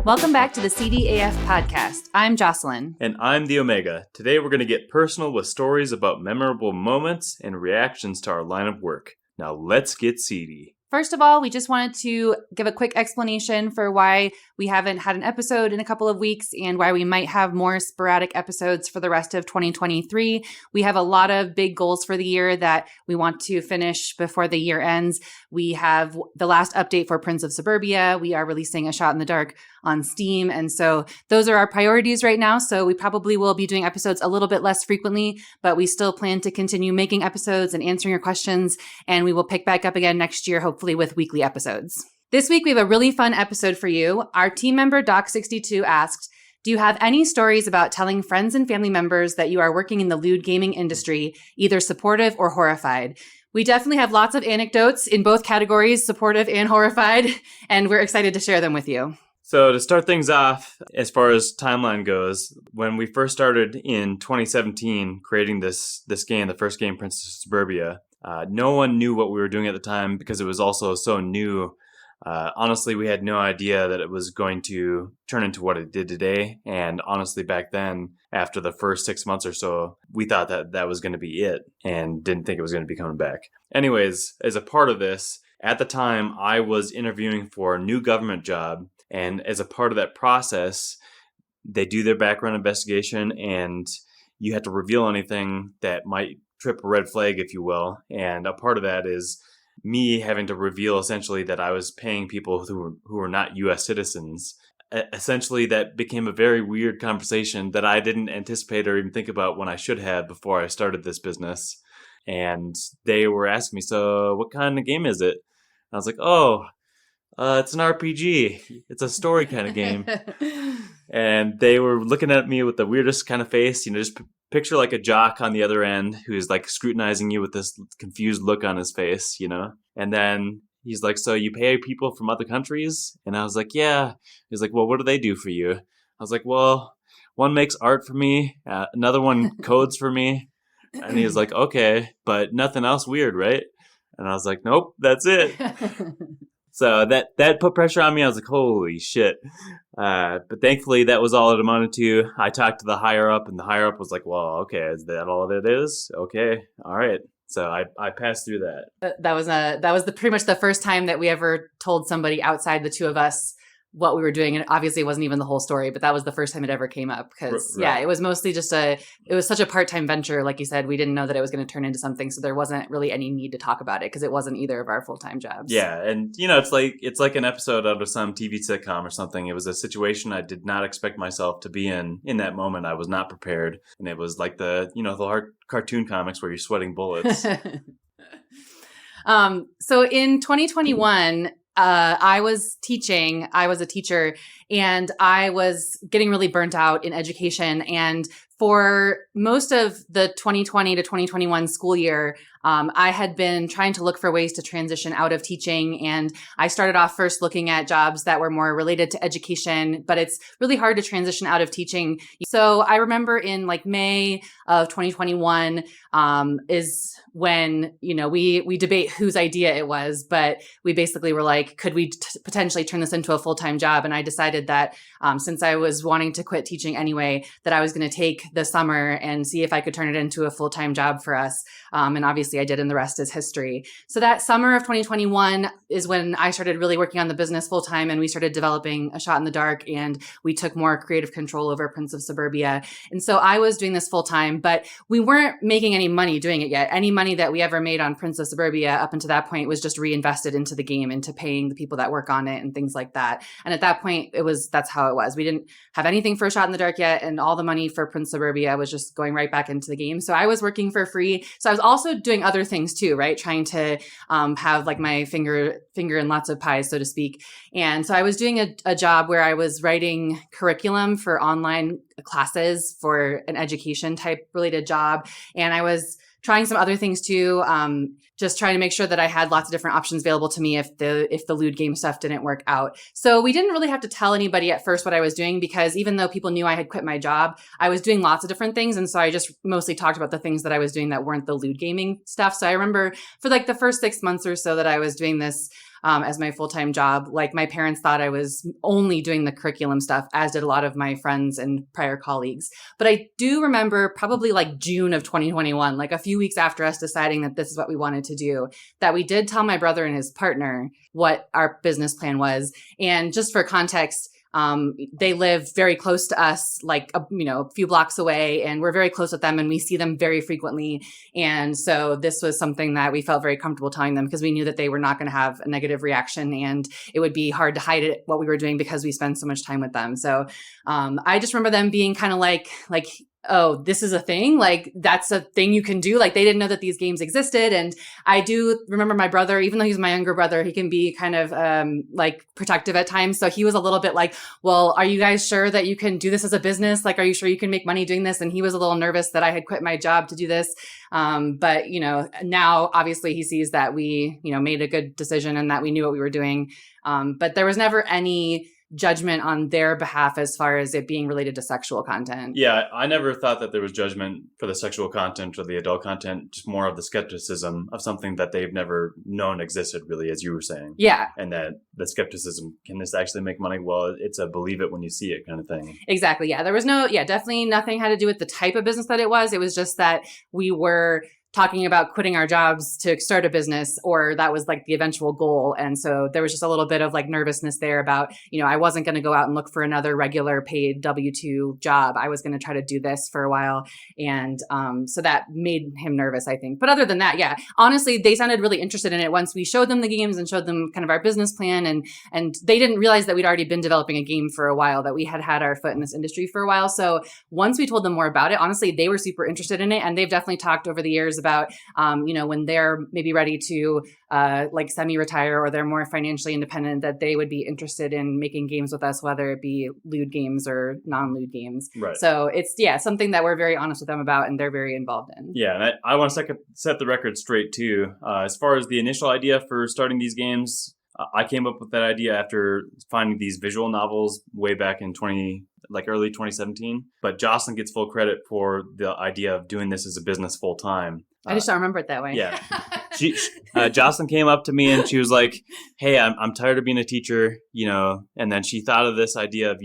Welcome back to the Seedy AF podcast. I'm Jocelyn. And I'm the Omega. Today we're going to get personal with stories about memorable moments and reactions to our line of work. Now let's get seedy. First of all, we just wanted to give a quick explanation for why we haven't had an episode in a couple of weeks and why we might have more sporadic episodes for the rest of 2023. We have a lot of big goals for the year that we want to finish before the year ends. We have the last update for Prince of Suburbia. We are releasing A Shot in the Dark on Steam. And so those are our priorities right now. So we probably will be doing episodes a little bit less frequently, but we still plan to continue making episodes and answering your questions. And we will pick back up again next year, hopefully with weekly episodes. This week, we have a really fun episode for you. Our team member, Doc62, asked, do you have any stories about telling friends and family members that you are working in the lewd gaming industry, either supportive or horrified? We definitely have lots of anecdotes in both categories, supportive and horrified, and we're excited to share them with you. So to start things off, as far as timeline goes, when we first started in 2017 creating this game, the first game, Prince of Suburbia, no one knew what we were doing at the time because it was also so new. Honestly, we had no idea that it was going to turn into what it did today. And honestly, back then, after the first 6 months or so, we thought that that was going to be it and didn't think it was going to be coming back. Anyways, as a part of this, at the time, I was interviewing for a new government job. And as a part of that process, they do their background investigation and you have to reveal anything that might trip a red flag, if you will. And a part of that is me having to reveal essentially that I was paying people who were not U.S. citizens. Essentially, that became a very weird conversation that I didn't anticipate or even think about when I should have before I started this business. And they were asking me, so what kind of game is it? And I was like, it's an RPG. It's a story kind of game. And they were looking at me with the weirdest kind of face, just picture like a jock on the other end who's like scrutinizing you with this confused look on his face, And then he's like, so you pay people from other countries? And I was like, yeah. He's like, well, what do they do for you? I was like, well, one makes art for me. Another one codes for me. And he was like, okay, but nothing else weird, right? And I was like, nope, that's it. So that put pressure on me. I was like, holy shit. But thankfully, that was all it amounted to. I talked to the higher up, and the higher up was like, well, okay, is that all it is? Okay, all right. So I passed through that. That was pretty much the first time that we ever told somebody outside the two of us what we were doing. And obviously it wasn't even the whole story, but that was the first time it ever came up because right. It was mostly just it was such a part-time venture. Like you said, we didn't know that it was going to turn into something. So there wasn't really any need to talk about it because it wasn't either of our full-time jobs. Yeah. And it's like an episode out of some TV sitcom or something. It was a situation I did not expect myself to be in that moment. I was not prepared. And it was like the hard cartoon comics where you're sweating bullets. So in 2021, I was teaching. I was a teacher and I was getting really burnt out in education. And for most of the 2020 to 2021 school year, I had been trying to look for ways to transition out of teaching. And I started off first looking at jobs that were more related to education, but it's really hard to transition out of teaching. So I remember in like May of 2021 is when, we debate whose idea it was, but we basically were like, could we potentially turn this into a full-time job? And I decided that since I was wanting to quit teaching anyway, that I was going to take the summer and see if I could turn it into a full-time job for us. And obviously I did, and the rest is history. So that summer of 2021 is when I started really working on the business full-time, and we started developing A Shot in the Dark, and we took more creative control over Prince of Suburbia. And so I was doing this full-time, but we weren't making any money doing it yet. Any money that we ever made on Prince of Suburbia up until that point was just reinvested into the game, into paying the people that work on it and things like that. And at that point, that's how it was. We didn't have anything for A Shot in the Dark yet, and all the money for Prince of Suburbia was just going right back into the game. So I was working for free. So I was also doing other things too, right? Trying to have like my finger in lots of pies, so to speak. And so I was doing a job where I was writing curriculum for online classes for an education type related job. And I was trying some other things too, just trying to make sure that I had lots of different options available to me if the lewd game stuff didn't work out. So we didn't really have to tell anybody at first what I was doing, because even though people knew I had quit my job, I was doing lots of different things. And so I just mostly talked about the things that I was doing that weren't the lewd gaming stuff. So I remember for like the first 6 months or so that I was doing this as my full-time job. Like my parents thought I was only doing the curriculum stuff, as did a lot of my friends and prior colleagues. But I do remember probably like June of 2021, like a few weeks after us deciding that this is what we wanted to do, that we did tell my brother and his partner what our business plan was. And just for context, they live very close to us, like, a few blocks away, and we're very close with them and we see them very frequently. And so this was something that we felt very comfortable telling them because we knew that they were not going to have a negative reaction and it would be hard to hide it, what we were doing, because we spend so much time with them. So, I just remember them being kind of like, oh, this is a thing? Like, that's a thing you can do? Like, they didn't know that these games existed. And I do remember my brother, even though he's my younger brother, he can be kind of like protective at times. So he was a little bit like, well, are you guys sure that you can do this as a business? Like, are you sure you can make money doing this? And he was a little nervous that I had quit my job to do this. But, now obviously he sees that we, made a good decision and that we knew what we were doing. But there was never any judgment on their behalf as far as it being related to sexual content. Yeah, I never thought that there was judgment for the sexual content or the adult content, just more of the skepticism of something that they've never known existed, really, as you were saying. Yeah. And that the skepticism, can this actually make money? Well, it's a believe it when you see it kind of thing. Exactly. Yeah. There was definitely nothing had to do with the type of business that it was. It was just that we were talking about quitting our jobs to start a business, or that was like the eventual goal. And so there was just a little bit of like nervousness there about, I wasn't going to go out and look for another regular paid W-2 job. I was going to try to do this for a while. And so that made him nervous, I think. But other than that, yeah, honestly, they sounded really interested in it once we showed them the games and showed them kind of our business plan. And they didn't realize that we'd already been developing a game for a while, that we had had our foot in this industry for a while. So once we told them more about it, honestly, they were super interested in it. And they've definitely talked over the years about, when they're maybe ready to like semi-retire or they're more financially independent, that they would be interested in making games with us, whether it be lewd games or non-lewd games. Right. So it's, something that we're very honest with them about and they're very involved in. Yeah, and I want to set the record straight too. As far as the initial idea for starting these games, I came up with that idea after finding these visual novels way back in early 2017. But Jocelyn gets full credit for the idea of doing this as a business full time. I just don't remember it that way. Yeah. Jocelyn came up to me and she was like, hey, I'm tired of being a teacher, and then she thought of this idea of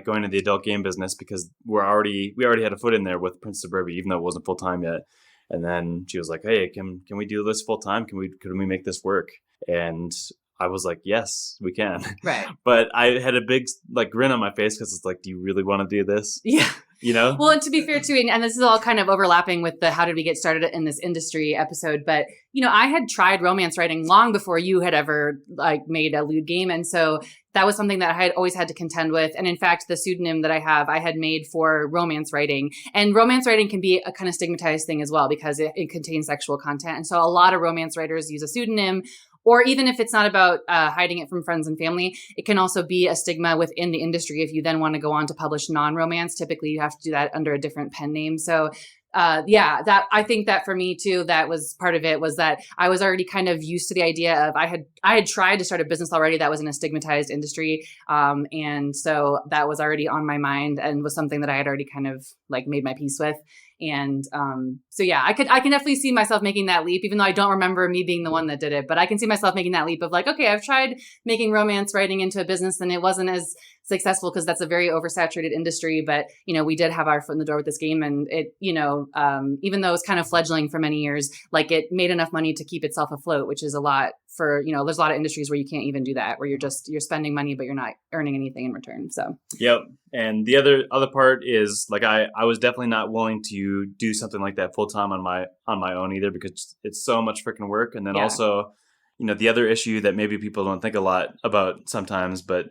going to the adult game business because we already had a foot in there with Prince Suburbia, even though it wasn't full time yet. And then she was like, hey, can we do this full time? Could we make this work? And I was like, yes, we can. Right. But I had a big grin on my face because it's like, do you really want to do this? Yeah. Well, and to be fair too, and this is all kind of overlapping with the how did we get started in this industry episode, but I had tried romance writing long before you had ever made a lewd game. And so that was something that I had always had to contend with. And in fact, the pseudonym that I had made for romance writing. And romance writing can be a kind of stigmatized thing as well because it contains sexual content. And so a lot of romance writers use a pseudonym. Or even if it's not about hiding it from friends and family, it can also be a stigma within the industry. If you then want to go on to publish non-romance, typically you have to do that under a different pen name. So that I think that for me too, that was part of it, was that I was already kind of used to the idea of I had tried to start a business already that was in a stigmatized industry. And so that was already on my mind and was something that I had already kind of made my peace with. And I can definitely see myself making that leap, even though I don't remember me being the one that did it, but I can see myself making that leap of okay, I've tried making romance writing into a business and it wasn't as successful because that's a very oversaturated industry. But, we did have our foot in the door with this game, and it, even though it was kind of fledgling for many years, it made enough money to keep itself afloat, which is a lot for, there's a lot of industries where you can't even do that, where you're spending money, but you're not earning anything in return. So, yep. And the other part is I was definitely not willing to do something like that full time on my own either, because it's so much freaking work. And then also, the other issue that maybe people don't think a lot about sometimes, but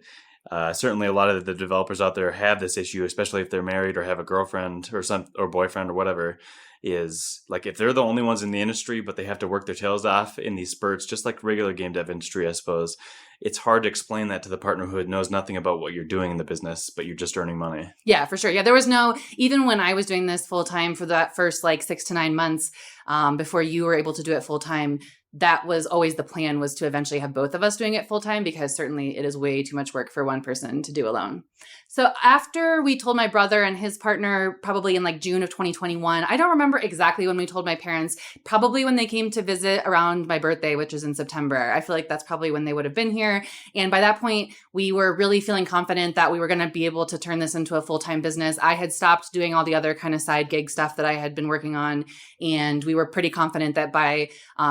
certainly a lot of the developers out there have this issue, especially if they're married or have a girlfriend or boyfriend or whatever, is if they're the only ones in the industry, but they have to work their tails off in these spurts, just like regular game dev industry, I suppose. It's hard to explain that to the partner who knows nothing about what you're doing in the business, but you're just earning money. Yeah, for sure. Yeah, there was even when I was doing this full time for that first 6 to 9 months before you were able to do it full time, that was always the plan, was to eventually have both of us doing it full time, because certainly it is way too much work for one person to do alone. So after we told my brother and his partner, probably in like June of 2021, I don't remember exactly when we told my parents, probably when they came to visit around my birthday, which is in September. I feel like that's probably when they would have been here. And by that point, we were really feeling confident that we were going to be able to turn this into a full-time business. I had stopped doing all the other kind of side gig stuff that I had been working on. And we were pretty confident that by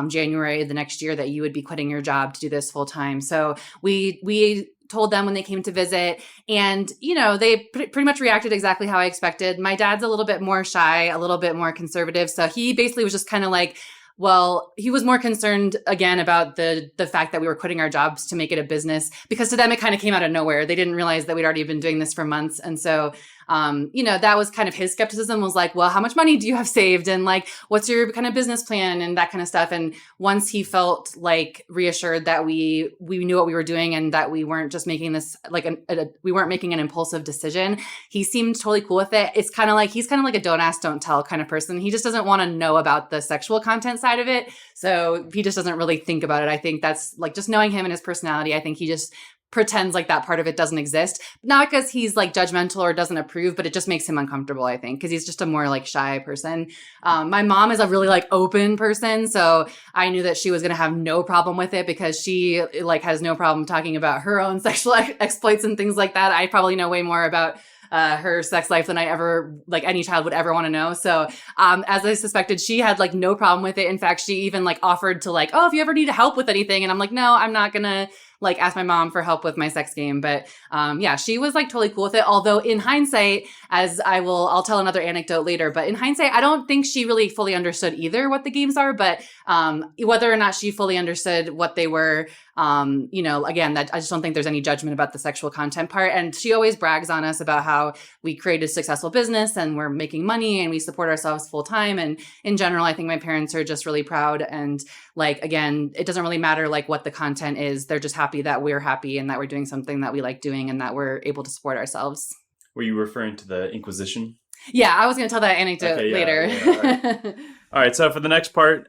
January the next year that you would be quitting your job to do this full time. So we told them when they came to visit, and they pretty much reacted exactly how I expected. My dad's a little bit more shy, a little bit more conservative, so he basically was just kind of like, well, he was more concerned again about the fact that we were quitting our jobs to make it a business, because to them it kind of came out of nowhere. They didn't realize that we'd already been doing this for months. And so that was kind of his skepticism, was like, well, how much money do you have saved? And like, what's your kind of business plan and that kind of stuff. And once he felt like reassured that we knew what we were doing and that we weren't just making this like we weren't making an impulsive decision, he seemed totally cool with it. It's kind of like, he's kind of like a don't ask, don't tell kind of person. He just doesn't want to know about the sexual content side of it. So he just doesn't really think about it. I think that's like, just knowing him and his personality, I think he just pretends like that part of it doesn't exist. Not because he's like judgmental or doesn't approve, but it just makes him uncomfortable, I think, because he's just a more like shy person. My mom is a really like open person. So I knew that she was going to have no problem with it, because she like has no problem talking about her own sexual exploits and things like that. I probably know way more about her sex life than I ever, like any child would ever want to know. So as I suspected, she had like no problem with it. In fact, she even like offered to like, oh, if you ever need help with anything. And I'm like, no, I'm not going to like ask my mom for help with my sex game. But she was like totally cool with it. Although in hindsight, as I'll tell another anecdote later, but in hindsight, I don't think she really fully understood either what the games are, but whether or not she fully understood what they were, again, that I just don't think there's any judgment about the sexual content part. And she always brags on us about how we created a successful business and we're making money and we support ourselves full time. And in general, I think my parents are just really proud. And like, again, it doesn't really matter like what the content is. They're just happy that we're happy and that we're doing something that we like doing and that we're able to support ourselves. Were you referring to the Inquisition? Yeah, I was going to tell that anecdote later. Yeah, all right. So for the next part,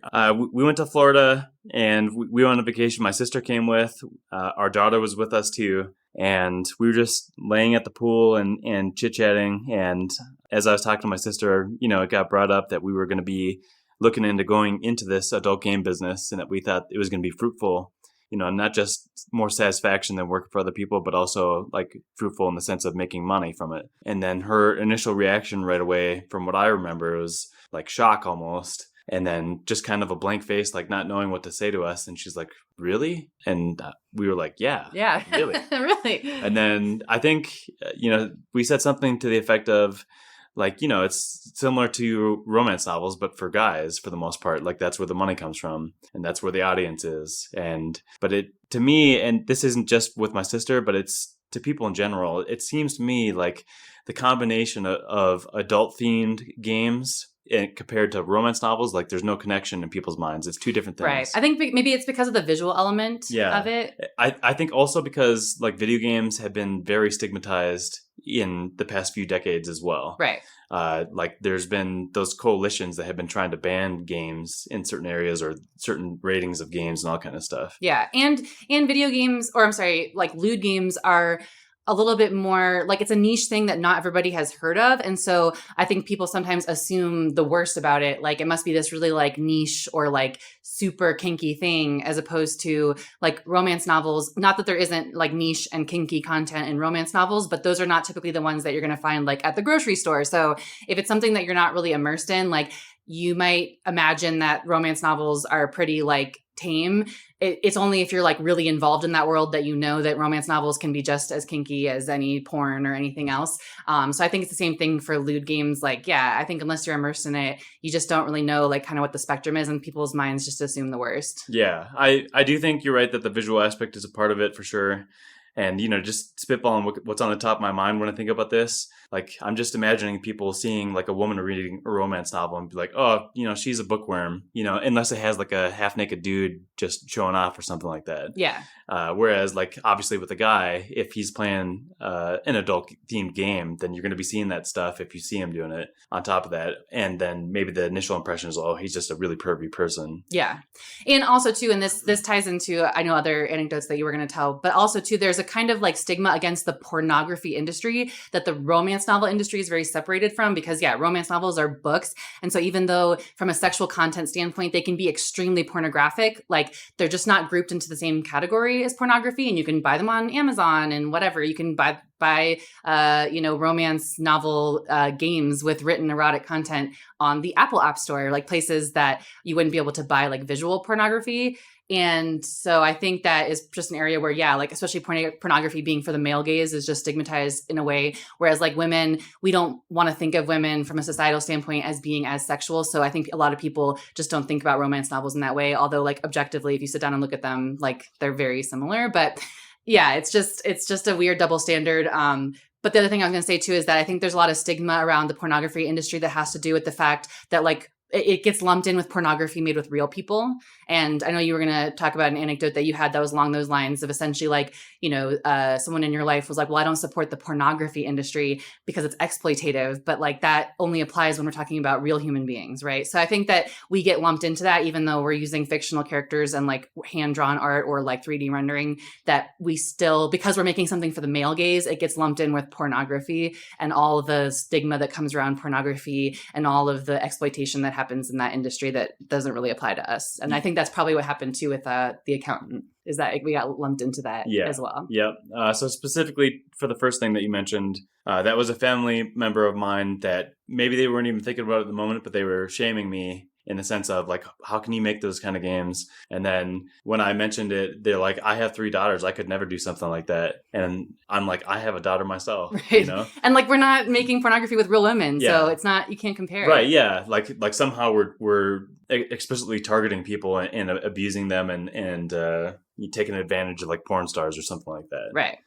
we went to Florida and we went on a vacation. My sister came with. Our daughter was with us too. And we were just laying at the pool and chit-chatting. And as I was talking to my sister, it got brought up that we were going to be looking into going into this adult game business and that we thought it was going to be fruitful. Not just more satisfaction than working for other people, but also like fruitful in the sense of making money from it. And then her initial reaction right away, from what I remember, was like shock almost. And then just kind of a blank face, like not knowing what to say to us. And she's like, really? And we were like, yeah, really. Really. And then I think, we said something to the effect of, like, it's similar to romance novels, but for guys, for the most part. Like, that's where the money comes from, and that's where the audience is. But to me, and this isn't just with my sister, but it's to people in general, it seems to me like the combination of adult-themed games compared to romance novels, like there's no connection in people's minds. It's two different things. Right. I think maybe it's because of the visual element of it. I think also because like video games have been very stigmatized in the past few decades as well. Right. Like there's been those coalitions that have been trying to ban games in certain areas or certain ratings of games and all kind of stuff. Yeah. And video games, or I'm sorry, like lewd games are a little bit more like, it's a niche thing that not everybody has heard of. And so I think people sometimes assume the worst about it. Like it must be this really like niche or like super kinky thing, as opposed to like romance novels. Not that there isn't like niche and kinky content in romance novels, but those are not typically the ones that you're going to find like at the grocery store. So if it's something that you're not really immersed in, like you might imagine that romance novels are pretty like tame. It's only if you're like really involved in that world that you know that romance novels can be just as kinky as any porn or anything else. So I think it's the same thing for lewd games. Like, yeah, I think unless you're immersed in it, you just don't really know like kind of what the spectrum is, and people's minds just assume the worst. Yeah, I do think you're right that the visual aspect is a part of it for sure. And, just spitballing what's on the top of my mind when I think about this. Like, I'm just imagining people seeing like a woman reading a romance novel and be like, oh, she's a bookworm, unless it has like a half naked dude just showing off or something like that. Yeah. Whereas, like, obviously with a guy, if he's playing an adult-themed game, then you're going to be seeing that stuff if you see him doing it on top of that. And then maybe the initial impression is, oh, he's just a really pervy person. Yeah. And also, too, and this ties into, I know, other anecdotes that you were going to tell, but also, too, there's a kind of like stigma against the pornography industry that the romance novel industry is very separated from because, yeah, romance novels are books. And so even though from a sexual content standpoint, they can be extremely pornographic, like they're just not grouped into the same category as pornography, and you can buy them on Amazon and whatever. You can buy romance novel games with written erotic content on the Apple App Store, like places that you wouldn't be able to buy like visual pornography. And so I think that is just an area where, yeah, like especially pornography being for the male gaze is just stigmatized in a way. Whereas like women, we don't want to think of women from a societal standpoint as being as sexual. So I think a lot of people just don't think about romance novels in that way. Although like objectively, if you sit down and look at them, like they're very similar. But yeah, it's just a weird double standard. But the other thing I was going to say too is that I think there's a lot of stigma around the pornography industry that has to do with the fact that like it gets lumped in with pornography made with real people. And I know you were going to talk about an anecdote that you had that was along those lines of essentially like, someone in your life was like, well, I don't support the pornography industry because it's exploitative, but like that only applies when we're talking about real human beings, right? So I think that we get lumped into that even though we're using fictional characters and like hand-drawn art or like 3D rendering, that we still, because we're making something for the male gaze, it gets lumped in with pornography and all of the stigma that comes around pornography and all of the exploitation that happens in that industry that doesn't really apply to us. And I think that's probably what happened too with the accountant, is that we got lumped into that as well. Yep. So specifically for the first thing that you mentioned, that was a family member of mine that maybe they weren't even thinking about it at the moment, but they were shaming me in the sense of like, how can you make those kind of games? And then when I mentioned it, they're like, I have 3 daughters. I could never do something like that. And I'm like, I have a daughter myself, right. And like, we're not making pornography with real women. Yeah. So it's not, you can't compare. Right. Yeah. Like somehow we're explicitly targeting people and abusing them and taking advantage of like porn stars or something like that. Right.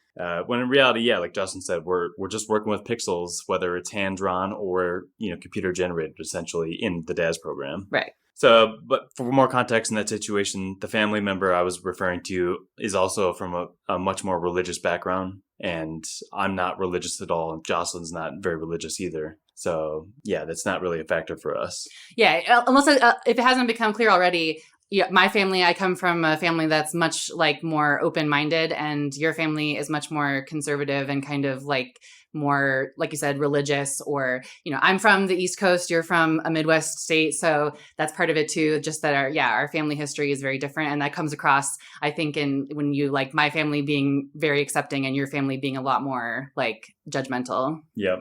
When in reality, yeah, like Justin said, we're just working with pixels, whether it's hand drawn or computer generated, essentially in the DAS program. Right. So, but for more context in that situation, the family member I was referring to is also from a much more religious background, and I'm not religious at all, and Jocelyn's not very religious either. So, yeah, that's not really a factor for us. Yeah, unless if it hasn't become clear already. Yeah, my family, I come from a family that's much like more open-minded, and your family is much more conservative and kind of like more, like you said, religious, or, I'm from the East Coast, you're from a Midwest state. So that's part of it too. Just that our family history is very different. And that comes across, I think, when you like my family being very accepting and your family being a lot more like judgmental. Yep.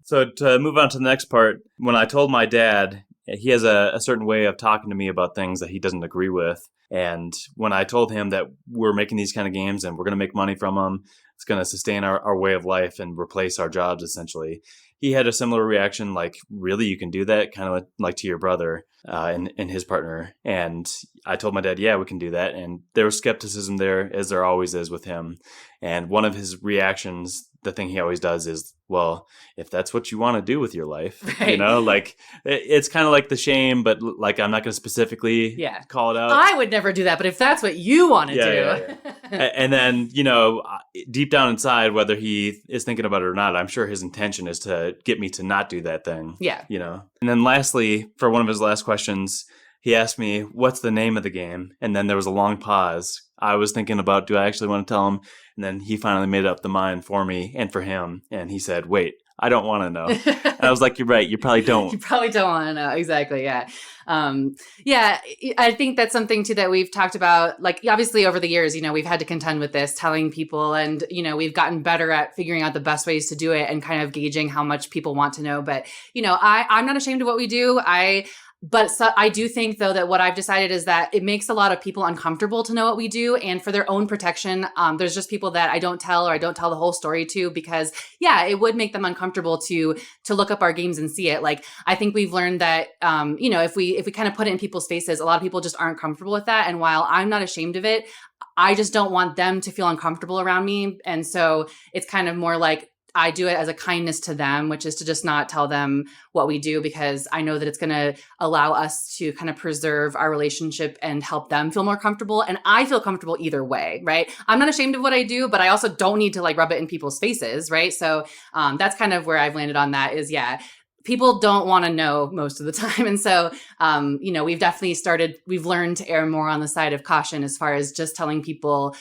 So to move on to the next part, when I told my dad, he has a certain way of talking to me about things that he doesn't agree with. And when I told him that we're making these kind of games and we're going to make money from them, it's going to sustain our way of life and replace our jobs, essentially, he had a similar reaction, like, really, you can do that? Kind of like to your brother and his partner. And I told my dad, yeah, we can do that. And there was skepticism there, as there always is with him. And one of his reactions, the thing he always does is, well, if that's what you want to do with your life, right. Like it's kind of like the shame, but like I'm not going to specifically call it out. I would never do that, but if that's what you want to do. Yeah. And then, deep down inside, whether he is thinking about it or not, I'm sure his intention is to get me to not do that thing. Yeah. And then lastly, for one of his last questions, he asked me, what's the name of the game? And then there was a long pause. I was thinking about, do I actually want to tell him? And then he finally made up the mind for me and for him. And he said, wait, I don't want to know. And I was like, you're right. You probably don't. You probably don't want to know. Exactly. Yeah. I think that's something too that we've talked about, like obviously over the years, we've had to contend with this, telling people, and, we've gotten better at figuring out the best ways to do it and kind of gauging how much people want to know. But, I'm not ashamed of what we do. But I do think, though, that what I've decided is that it makes a lot of people uncomfortable to know what we do. And for their own protection, there's just people that I don't tell, or I don't tell the whole story to, because, it would make them uncomfortable to look up our games and see it. Like, I think we've learned that, if we kind of put it in people's faces, a lot of people just aren't comfortable with that. And while I'm not ashamed of it, I just don't want them to feel uncomfortable around me. And so it's kind of more like, I do it as a kindness to them, which is to just not tell them what we do, because I know that it's going to allow us to kind of preserve our relationship and help them feel more comfortable. And I feel comfortable either way, right? I'm not ashamed of what I do, but I also don't need to like rub it in people's faces, right? So that's kind of where I've landed on that is, yeah, people don't want to know most of the time. And so, we've learned to err more on the side of caution as far as just telling people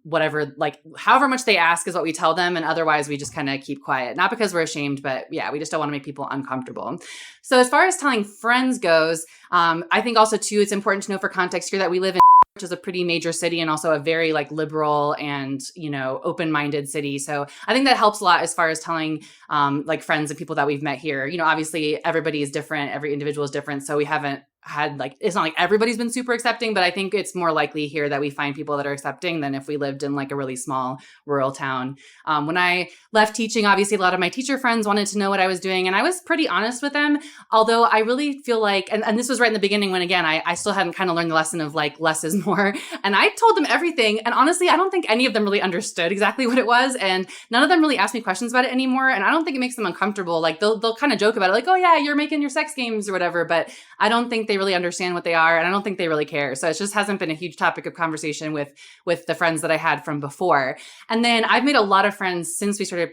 whatever, like however much they ask is what we tell them. And otherwise we just kind of keep quiet, not because we're ashamed, but yeah, we just don't want to make people uncomfortable. So as far as telling friends goes, I think also too, it's important to know for context here that we live in, which is a pretty major city and also a very like liberal and, open-minded city. So I think that helps a lot as far as telling like friends and people that we've met here. Obviously everybody is different. Every individual is different. So we haven't had like, it's not like everybody's been super accepting, but I think it's more likely here that we find people that are accepting than if we lived in like a really small rural town. When I left teaching, obviously a lot of my teacher friends wanted to know what I was doing, and I was pretty honest with them. Although I really feel like, and this was right in the beginning when, again, I still hadn't kind of learned the lesson of like less is more. And I told them everything. And honestly, I don't think any of them really understood exactly what it was. And none of them really asked me questions about it anymore. And I don't think it makes them uncomfortable. Like they'll kind of joke about it, like, oh yeah, you're making your sex games or whatever. But I don't think they really understand what they are. And I don't think they really care. So it just hasn't been a huge topic of conversation with the friends that I had from before. And then I've made a lot of friends since we started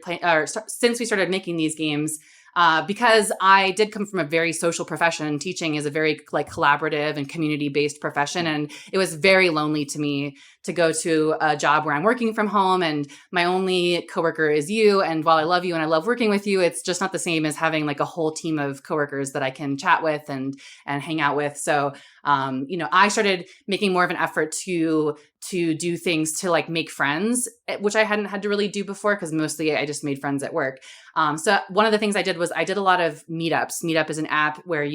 since we started making these games. Because I did come from a very social profession. Teaching is a very like collaborative and community-based profession. And it was very lonely to me to go to a job where I'm working from home and my only coworker is you. And while I love you and I love working with you, it's just not the same as having like a whole team of coworkers that I can chat with and hang out with. So, I started making more of an effort to do things to like make friends, which I hadn't had to really do before because mostly I just made friends at work. So one of the things I did was I did a lot of meetups. Meetup is an app where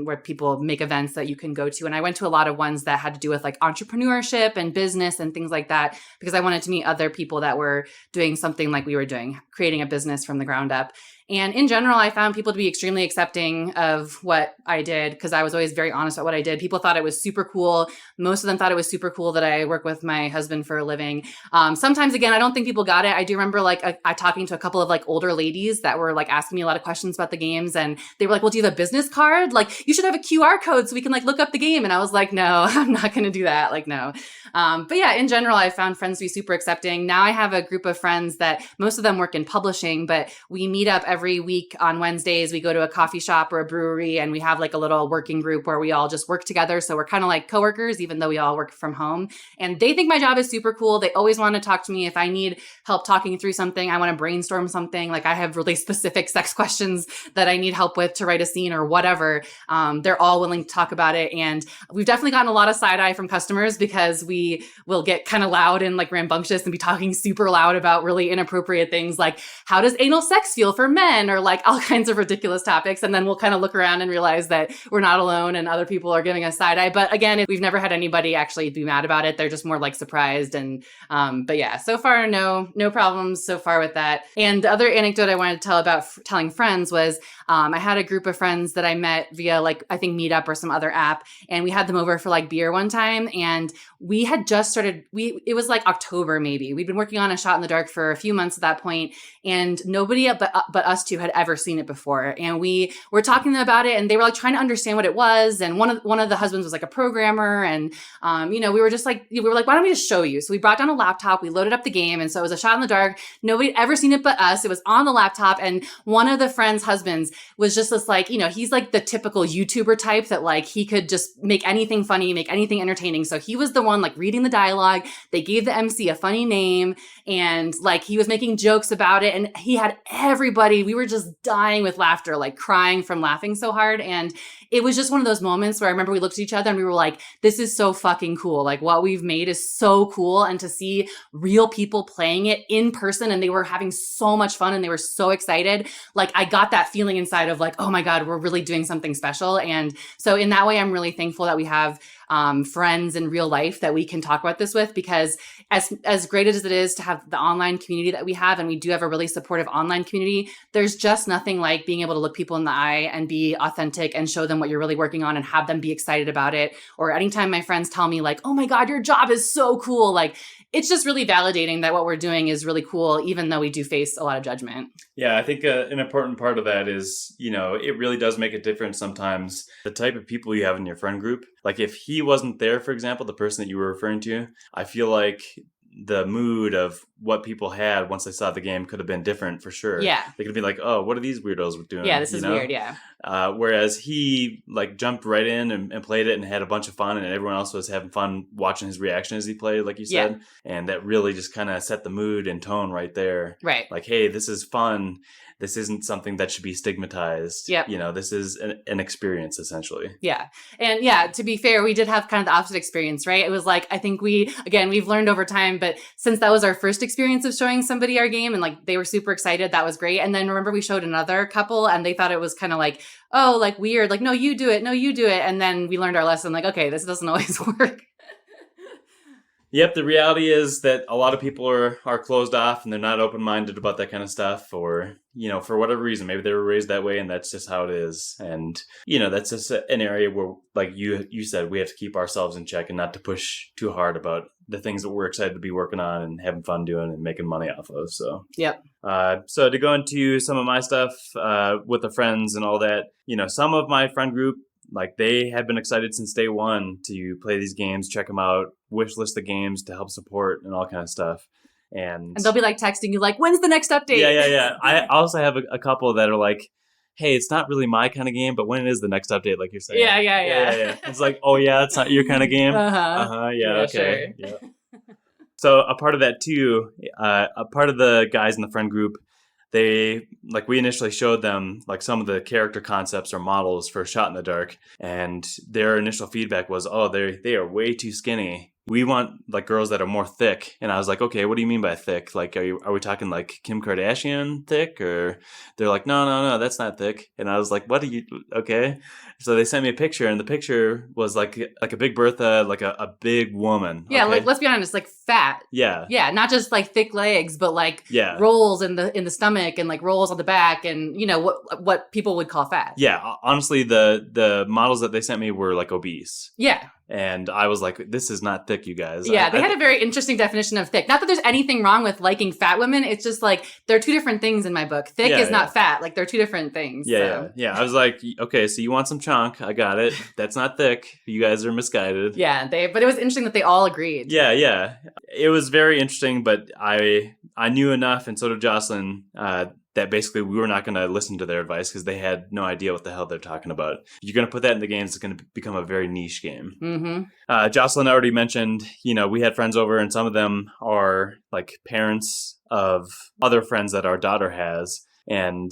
where people make events that you can go to. And I went to a lot of ones that had to do with like entrepreneurship and business and things like that, because I wanted to meet other people that were doing something like we were doing, creating a business from the ground up. And in general, I found people to be extremely accepting of what I did because I was always very honest about what I did. People thought it was super cool. Most of them thought it was super cool that I work with my husband for a living. Sometimes, again, I don't think people got it. I do remember like I talking to a couple of like older ladies that were like asking me a lot of questions about the games. And they were like, well, do you have a business card? Like you should have a QR code so we can like look up the game. And I was like, no, I'm not going to do that. Like, no. But yeah, in general, I found friends to be super accepting. Now I have a group of friends that most of them work in publishing, but we meet up every week on Wednesdays. We go to a coffee shop or a brewery and we have like a little working group where we all just work together. So we're kind of like coworkers, even though we all work from home. And they think my job is super cool. They always want to talk to me if I need help talking through something. I want to brainstorm something. Like I have really specific sex questions that I need help with to write a scene or whatever. They're all willing to talk about it. And we've definitely gotten a lot of side eye from customers because we will get kind of loud and like rambunctious and be talking super loud about really inappropriate things like how does anal sex feel for men or like all kinds of ridiculous topics. And then we'll kind of look around and realize that we're not alone and other people are giving us side eye. But again, we've never had anybody actually be mad about it. They're just more like surprised. And, but yeah, so far, no problems so far with that. And the other anecdote I wanted to tell about telling friends was, I had a group of friends that I met via like, I think Meetup or some other app. And we had them over for like beer one time. And we had just started, it was like October, maybe. We'd been working on A Shot in the Dark for a few months at that point, and nobody but us two had ever seen it before. And we were talking about it and they were like trying to understand what it was. And one of the husbands was like a programmer. And, we were just like, why don't we just show you? So we brought down a laptop, we loaded up the game. And so it was A Shot in the Dark. Nobody had ever seen it but us. It was on the laptop. And one of the friends' husbands was just this like, he's like the typical YouTuber type that like he could just make anything funny, make anything entertaining. So he was the one like reading the dialogue. They gave the MC a funny name and like he was making jokes about it. And he had everybody, we were just dying with laughter, like crying from laughing so hard. And it was just one of those moments where I remember we looked at each other and we were like, this is so fucking cool. Like what we've made is so cool. And to see real people playing it in person and they were having so much fun and they were so excited. Like I got that feeling inside of like, oh my God, we're really doing something special. And so in that way, I'm really thankful that we have friends in real life that we can talk about this with, because as great as it is to have the online community that we have, and we do have a really supportive online community, there's just nothing like being able to look people in the eye and be authentic and show them what you're really working on and have them be excited about it. Or anytime my friends tell me like, oh my God, your job is so cool. Like, it's just really validating that what we're doing is really cool, even though we do face a lot of judgment. Yeah, I think an important part of that is, it really does make a difference sometimes, the type of people you have in your friend group. Like if he wasn't there, for example, the person that you were referring to, I feel like the mood of what people had once they saw the game could have been different for sure. Yeah. They could be like, oh, what are these weirdos doing? Yeah, this is weird, yeah. Whereas he like jumped right in and played it and had a bunch of fun, and everyone else was having fun watching his reaction as he played, like you said. Yeah. And that really just kind of set the mood and tone right there. Right. Like, hey, this is fun. This isn't something that should be stigmatized. Yep. This is an experience, essentially. Yeah. And yeah, to be fair, we did have kind of the opposite experience, right? It was like, I think we've learned over time, but since that was our first experience of showing somebody our game and like they were super excited, that was great. And then remember we showed another couple and they thought it was kind of like, oh, like weird, like, no, you do it. No, you do it. And then we learned our lesson, like, okay, this doesn't always work. Yep, the reality is that a lot of people are closed off and they're not open-minded about that kind of stuff, or, for whatever reason, maybe they were raised that way and that's just how it is. And, that's just an area where, like you said, we have to keep ourselves in check and not to push too hard about the things that we're excited to be working on and having fun doing and making money off of. So, yep. So to go into some of my stuff with the friends and all that, some of my friend group, like they have been excited since day one to play these games, check them out, wish list the games to help support and all kind of stuff. And they'll be like texting you like, when's the next update? Yeah. I also have a couple that are like, hey, it's not really my kind of game, but when is the next update, like you're saying? Yeah. It's like, oh yeah, it's not your kind of game? Yeah, okay. Sure. Yeah. So a part of that too, a part of the guys in the friend group, we initially showed them like some of the character concepts or models for Shot in the Dark, and their initial feedback was, oh, they are way too skinny. We want like girls that are more thick. And I was like, okay, what do you mean by thick? Like, are we talking like Kim Kardashian thick? Or they're like, no, that's not thick. And I was like, okay. So they sent me a picture, and the picture was like a Big Bertha, like a big woman. Yeah, okay? like let's be honest, like fat. Yeah. Yeah, not just like thick legs, but like rolls in the stomach and like rolls on the back, and what people would call fat. Yeah, honestly, the models that they sent me were like obese. Yeah. And I was like, this is not thick, you guys. Yeah, they had a very interesting definition of thick. Not that there's anything wrong with liking fat women. It's just like, they're two different things in my book. Thick is not fat. Like, they're two different things. Yeah. I was like, okay, so you want some chunk. I got it. That's not thick. You guys are misguided. Yeah, but it was interesting that they all agreed. Yeah. It was very interesting, but I knew enough, and so did Jocelyn, that basically we were not going to listen to their advice because they had no idea what the hell they're talking about. If you're going to put that in the games, it's going to become a very niche game. Mm-hmm. Jocelyn already mentioned, we had friends over, and some of them are like parents of other friends that our daughter has. And,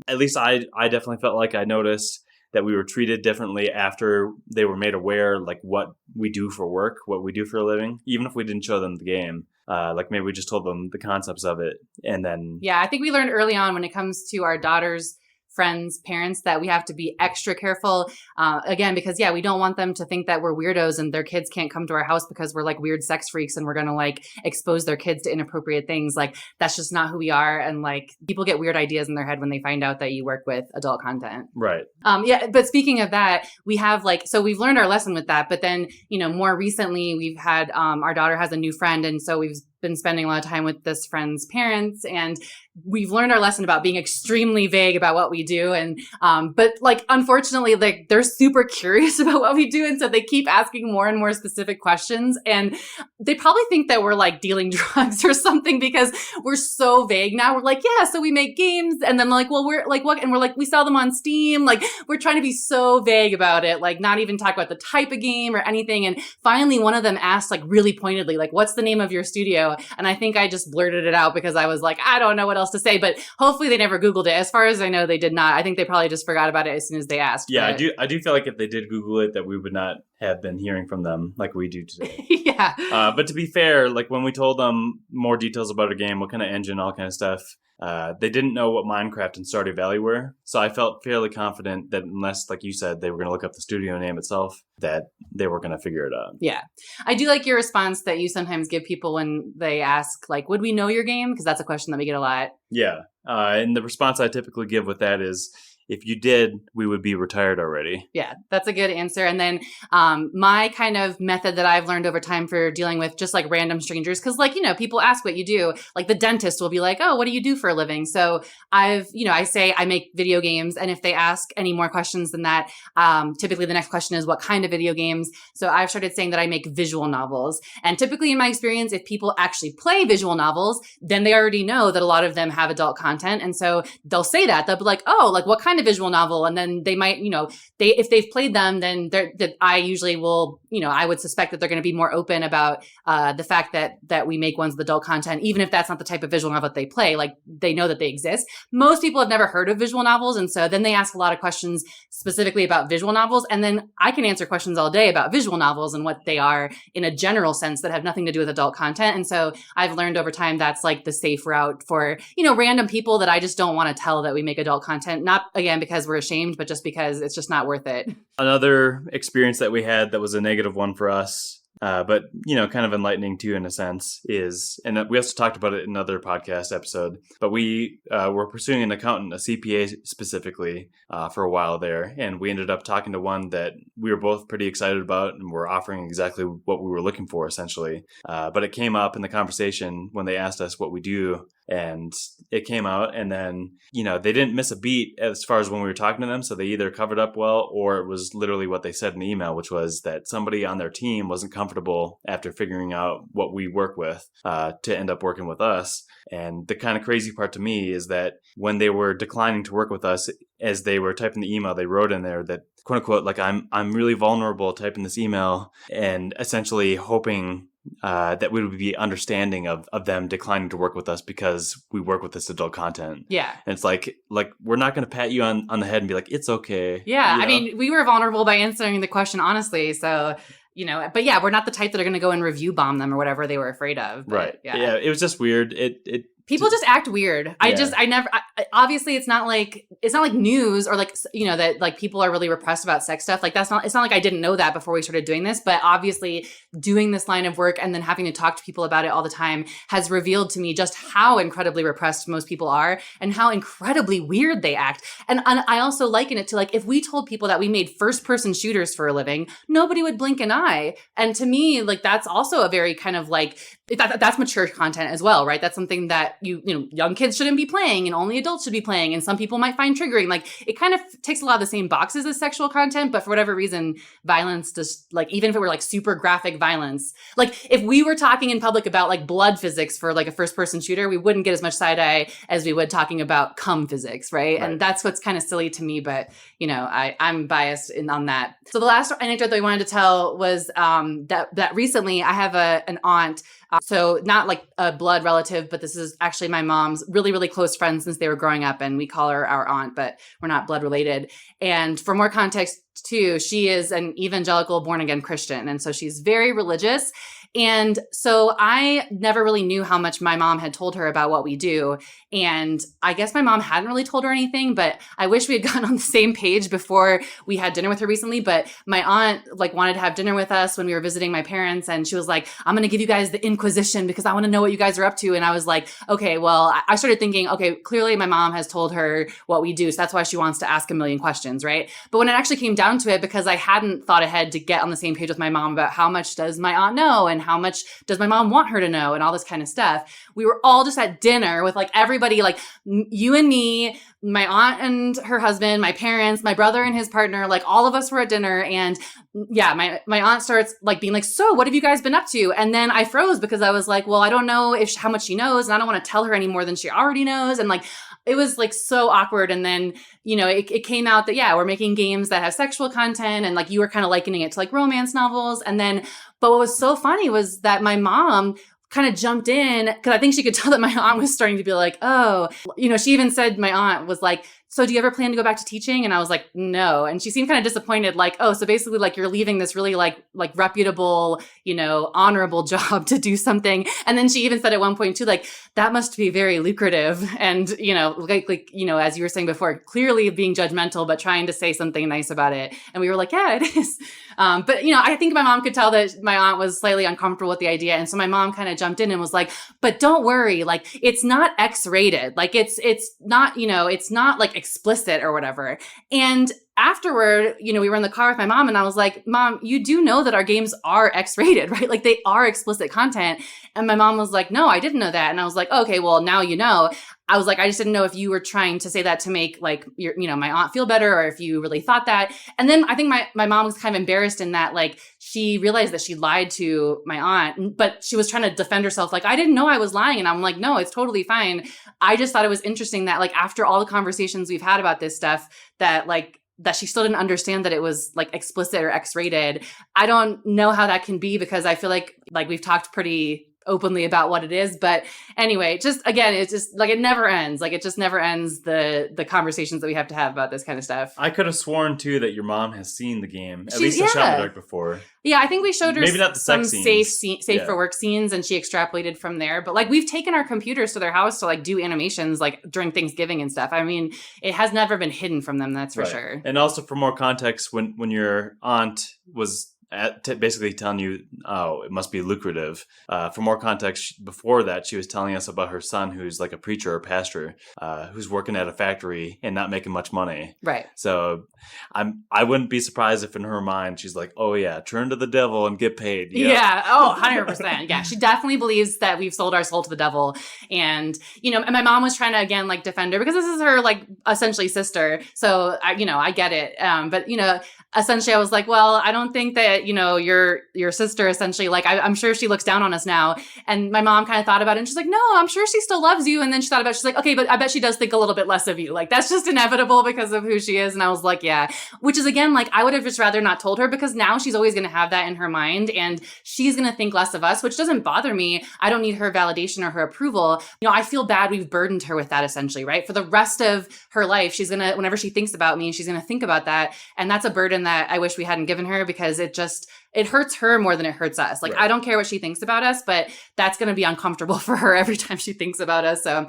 at least I definitely felt like I noticed that we were treated differently after they were made aware, like what we do for work, what we do for a living, even if we didn't show them the game. Like maybe we just told them the concepts of it, and then... Yeah, I think we learned early on when it comes to our daughter's friends, parents, that we have to be extra careful. Again, because we don't want them to think that we're weirdos and their kids can't come to our house because we're like weird sex freaks and we're going to like expose their kids to inappropriate things. Like, that's just not who we are. And like, people get weird ideas in their head when they find out that you work with adult content. Right. But speaking of that, we have so we've learned our lesson with that. But then, more recently we've had, our daughter has a new friend. And so we've been spending a lot of time with this friend's parents, and we've learned our lesson about being extremely vague about what we do. And, but like, unfortunately, like they're super curious about what we do. And so they keep asking more and more specific questions, and they probably think that we're like dealing drugs or something because we're so vague now. We're like, yeah, so we make games. And then like, well, we're like, what? And we're like, we sell them on Steam. Like, we're trying to be so vague about it, like not even talk about the type of game or anything. And finally, one of them asked like really pointedly, like, what's the name of your studio? And I think I just blurted it out because I was like, I don't know what else to say, but hopefully they never Googled it. As far as I know, they did not. I think they probably just forgot about it as soon as they asked. Yeah, I do feel like if they did Google it, that we would not have been hearing from them like we do today. Yeah. But to be fair, like when we told them more details about our game, what kind of engine, all kind of stuff, they didn't know what Minecraft and Stardew Valley were. So I felt fairly confident that unless, like you said, they were going to look up the studio name itself, that they were going to figure it out. Yeah. I do like your response that you sometimes give people when they ask, like, would we know your game? Because that's a question that we get a lot. Yeah. And the response I typically give with that is, if you did, we would be retired already. Yeah, that's a good answer. And then my kind of method that I've learned over time for dealing with just like random strangers, because like, people ask what you do. Like the dentist will be like, oh, what do you do for a living? So I say I make video games. And if they ask any more questions than that, typically the next question is what kind of video games? So I've started saying that I make visual novels. And typically in my experience, if people actually play visual novels, then they already know that a lot of them have adult content. And so they'll say that. They'll be like, oh, like what kind of visual novel? And then they might, if they've played them, then I usually will, I would suspect that they're going to be more open about the fact that we make ones with adult content, even if that's not the type of visual novel that they play. Like they know that they exist. Most people have never heard of visual novels. And so then they ask a lot of questions specifically about visual novels. And then I can answer questions all day about visual novels and what they are in a general sense that have nothing to do with adult content. And so I've learned over time that's like the safe route for, random people that I just don't want to tell that we make adult content. Not again, because we're ashamed, but just because it's just not worth it. Another experience that we had that was a negative one for us, but, kind of enlightening too, in a sense, is, and we also talked about it in another podcast episode, but we were pursuing an accountant, a CPA specifically, for a while there. And we ended up talking to one that we were both pretty excited about and were offering exactly what we were looking for, essentially. But it came up in the conversation when they asked us what we do. And it came out, and then, they didn't miss a beat as far as when we were talking to them. So they either covered up well, or it was literally what they said in the email, which was that somebody on their team wasn't comfortable after figuring out what we work with to end up working with us. And the kind of crazy part to me is that when they were declining to work with us, as they were typing the email, they wrote in there that, quote unquote, like, I'm really vulnerable typing this email, and essentially hoping that we would be understanding of them declining to work with us because we work with this adult content. Yeah. And it's like we're not going to pat you on the head and be like, it's okay. Yeah. I mean, we were vulnerable by answering the question honestly. So, but yeah, we're not the type that are going to go and review bomb them or whatever they were afraid of. But, right. Yeah. It was just weird. People just act weird. Yeah. Obviously it's not like news or like, that like people are really repressed about sex stuff. Like it's not like I didn't know that before we started doing this, but obviously doing this line of work and then having to talk to people about it all the time has revealed to me just how incredibly repressed most people are and how incredibly weird they act. And I also liken it to like, if we told people that we made first person shooters for a living, nobody would blink an eye. And to me, like, that's also a very kind of like, that's mature content as well, right? That's something that young kids shouldn't be playing and only adults should be playing, and some people might find triggering. Like, it kind of ticks a lot of the same boxes as sexual content, but for whatever reason, violence just, like, even if it were like super graphic violence, like if we were talking in public about like blood physics for like a first person shooter, we wouldn't get as much side eye as we would talking about cum physics, right? And that's what's kind of silly to me, but I'm biased on that. So the last anecdote that we wanted to tell was that recently I have an aunt. So not like a blood relative, but this is actually my mom's really, really close friend since they were growing up, and we call her our aunt, but we're not blood related. And for more context too, she is an evangelical born again Christian. And so she's very religious. And so I never really knew how much my mom had told her about what we do. And I guess my mom hadn't really told her anything, but I wish we had gotten on the same page before we had dinner with her recently. But my aunt like wanted to have dinner with us when we were visiting my parents. And she was like, I'm going to give you guys the Inquisition because I want to know what you guys are up to. And I was like, okay, well, I started thinking, okay, clearly my mom has told her what we do. So that's why she wants to ask a million questions, right? But when it actually came down to it, because I hadn't thought ahead to get on the same page with my mom about how much does my aunt know and how much does my mom want her to know and all this kind of stuff, we were all just at dinner with like everybody, like you and me, my aunt and her husband, my parents, my brother and his partner, like all of us were at dinner. And yeah, my aunt starts like being like, so what have you guys been up to? And then I froze because I was like, well, I don't know how much she knows, and I don't want to tell her any more than she already knows. And like, it was like so awkward. And then, it came out that, yeah, we're making games that have sexual content, and like you were kind of likening it to like romance novels. And then, but what was so funny was that my mom kind of jumped in because I think she could tell that my aunt was starting to be like, oh, she even said my aunt was like, so do you ever plan to go back to teaching? And I was like, no. And she seemed kind of disappointed, like, oh, so basically like you're leaving this really like reputable, honorable job to do something. And then she even said at one point too, like, that must be very lucrative. And, as you were saying before, clearly being judgmental, but trying to say something nice about it. And we were like, yeah, it is. But I think my mom could tell that my aunt was slightly uncomfortable with the idea. And so my mom kind of jumped in and was like, but don't worry, like, it's not X-rated. Like it's not, it's not like explicit or whatever. And afterward, we were in the car with my mom and I was like, Mom, you do know that our games are X-rated, right? Like they are explicit content. And my mom was like, no, I didn't know that. And I was like, okay, well, now you know. I was like, I just didn't know if you were trying to say that to make like my aunt feel better or if you really thought that. And then I think my mom was kind of embarrassed in that like she realized that she lied to my aunt, but she was trying to defend herself. Like, I didn't know I was lying. And I'm like, no, it's totally fine. I just thought it was interesting that like after all the conversations we've had about this stuff that she still didn't understand that it was like explicit or X-rated. I don't know how that can be because I feel like we've talked pretty openly about what it is. But anyway, just again, it's just like it never ends. Like it just never ends the conversations that we have to have about this kind of stuff. I could have sworn too that your mom has seen the game, at least in Shot in the Dark before. Yeah, I think we showed her maybe not the sex some scenes. safe for work scenes, and she extrapolated from there. But like we've taken our computers to their house to like do animations like during Thanksgiving and stuff. I mean, it has never been hidden from them, that's for sure. And also for more context, when your aunt was basically telling you, oh, it must be lucrative. For more context, before that, she was telling us about her son who's like a preacher or pastor who's working at a factory and not making much money. Right. So I wouldn't be surprised if in her mind she's like, oh yeah, turn to the devil and get paid. Yep. Yeah. Oh, 100%. Yeah. She definitely believes that we've sold our soul to the devil. And, and my mom was trying to, again, like defend her because this is her like essentially sister. So I get it. But essentially I was like, well, I don't think that, your sister essentially, like, I'm sure she looks down on us now. And my mom kind of thought about it and she's like, no, I'm sure she still loves you. And then she thought about it. She's like, okay, but I bet she does think a little bit less of you. Like, that's just inevitable because of who she is. And I was like, yeah, which is again, like, I would have just rather not told her because now she's always going to have that in her mind and she's going to think less of us, which doesn't bother me. I don't need her validation or her approval. I feel bad we've burdened her with that essentially, right? For the rest of her life, she's going to, whenever she thinks about me, she's going to think about that. And that's a burden that I wish we hadn't given her because it hurts her more than it hurts us. Like, right. I don't care what she thinks about us, but that's going to be uncomfortable for her every time she thinks about us. So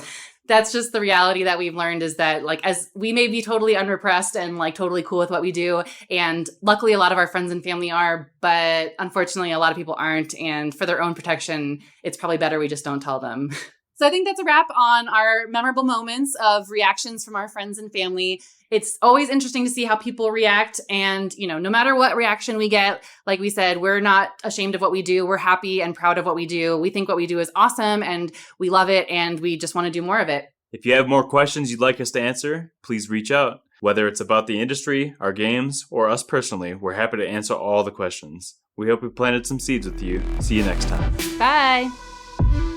that's just the reality that we've learned is that like, as we may be totally unrepressed and like totally cool with what we do. And luckily a lot of our friends and family are, but unfortunately a lot of people aren't. And for their own protection, it's probably better we just don't tell them. So I think that's a wrap on our memorable moments of reactions from our friends and family. It's always interesting to see how people react. And, no matter what reaction we get, like we said, we're not ashamed of what we do. We're happy and proud of what we do. We think what we do is awesome and we love it and we just want to do more of it. If you have more questions you'd like us to answer, please reach out. Whether it's about the industry, our games, or us personally, we're happy to answer all the questions. We hope we planted some seeds with you. See you next time. Bye.